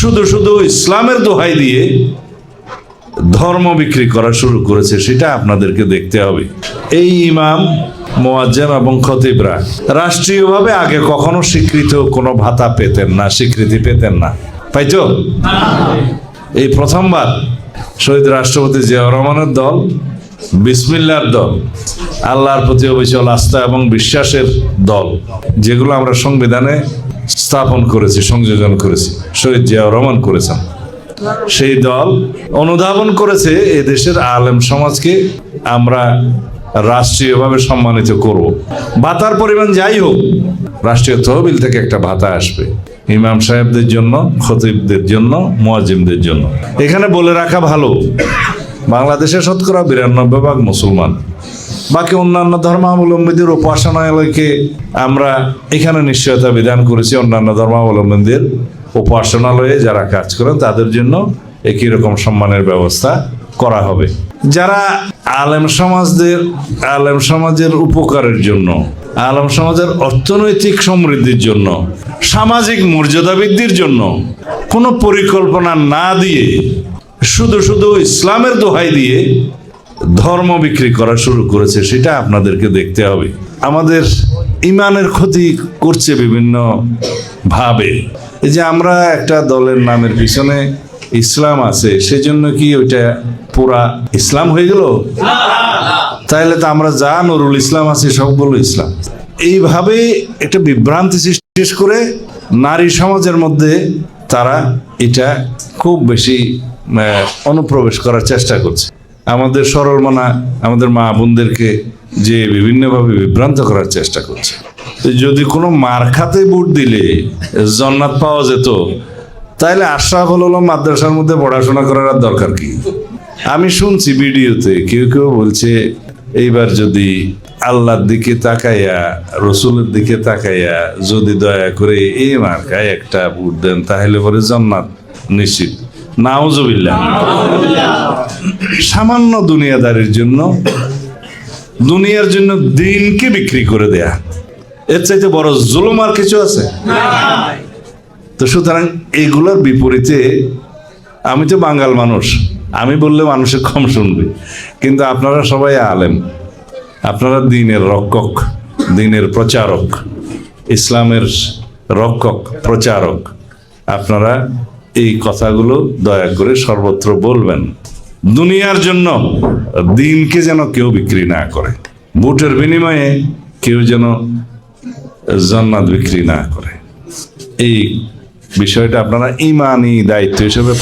শুধু শুধু ইসলামের দোহাই দিয়ে ধর্ম বিক্রি করা শুরু করেছে, সেটা আপনাদেরকে দেখতে হবে। এই ইমাম, মুয়াজ্জিন এবং খতিবরা রাষ্ট্রীয়ভাবে আগে কখনো স্বীকৃত কোনো ভাতা পেতেন না, স্বীকৃতি পেতেন না। পাইতো? এই প্রথমবার শহীদ রাষ্ট্রপতি জিয়াউর রহমানের দল, বিসমিল্লাহর দল, আল্লাহর প্রতি অবিচল আস্থা এবং বিশ্বাসের দল, যেগুলো আমরা সংবিধানে স্থাপন করেছি, সংযোজন করেছি, শহীদ জিয়াউর রহমান করেছেন, সেই দল অনুধাবন করেছে এই দেশের আলেম সমাজকে আমরা রাষ্ট্রীয়ভাবে সম্মানিত করব। ভাতার পরিমাণ যাই হোক, রাষ্ট্রীয় তহবিল থেকে একটা ভাতা আসবে ইমাম সাহেবদের জন্য, খতিবদের জন্য, মুয়াজ্জিনদের জন্য। এখানে বলে রাখা ভালো, বাংলাদেশে শতকরা 92% মুসলমান, বাকি অন্যান্য ধর্মাবলম্বীদের উপাসনালয়কে আমরা এখানে নিশ্চয়তা বিধান করেছি। অন্যান্য ধর্মাবলম্বীদের উপাসনালয়ে যারা কাজ করেন তাদের জন্য একই রকম সম্মানের ব্যবস্থা করা হবে। যারা আলেম সমাজের উপকারের জন্য, আলেম সমাজের অর্থনৈতিক সমৃদ্ধির জন্য, সামাজিক মর্যাদা বৃদ্ধির জন্য কোনো পরিকল্পনা না দিয়ে শুধু শুধু ইসলামের দোহাই দিয়ে ধর্ম বিক্রি করা শুরু করেছে, সেটা আপনাদেরকে দেখতে হবে। আমাদের ইমানের ক্ষতি করছে বিভিন্ন ভাবে। এই যে আমরা একটা দলের নামের পিছনে ইসলাম আছে, সেজন্য কি ওইটা পুরা ইসলাম হয়ে গেল? তাইলে তো আমরা যা নুরুল ইসলাম আছে সবগুলো ইসলাম। এইভাবে একটা বিভ্রান্তি সৃষ্টি করে নারী সমাজের মধ্যে তারা এটা খুব বেশি অনুপ্রবেশ করার চেষ্টা করছে। আমাদের সরল মনা, আমাদের মা বোনদেরকে যে বিভিন্নভাবে বিভ্রান্ত করার চেষ্টা করছে। যদি কোনো মার খাতে ভোট দিলে জান্নাত পাওয়া যেত, তাহলে আশরাফুল উলুম মাদ্রাসার মধ্যে পড়াশোনা করার আর দরকার কি? আমি শুনছি ভিডিওতে কেউ কেউ বলছে, এইবার যদি আল্লাহর দিকে তাকাইয়া, রসুলের দিকে তাকাইয়া যদি দয়া করে এই মার্কায় একটা ভোট দেন, তাহলে পরে জান্নাত নিশ্চিত। নাউজুবিল্লাহ। সামান্য দুনিয়াদারির জন্য, দুনিয়ার জন্য দিনকে বিক্রি করে দেয়া, এর চাইতে বড় জুলুম আর কিছু আছে? তো সুতরাং এইগুলোর বিপরীতে, আমি তো বাঙাল মানুষ, আমি বললে মানুষে কম শুনবে, কিন্তু আপনারা সবাই আলেম, আপনারা দিনের রক্ষক, দিনের প্রচারক, ইসলামের রক্ষক, প্রচারক। আপনারা এই কথাগুলো দয়া করে সর্বত্র বলবেন। দুনিয়ার জন্য দিনকে যেন কেউ বিক্রি না করে, ভোটের বিনিময়ে কেউ যেন জান্নাত বিক্রি না করে। এই বিষয়টা আপনারা ইমানি দায়িত্ব হিসেবে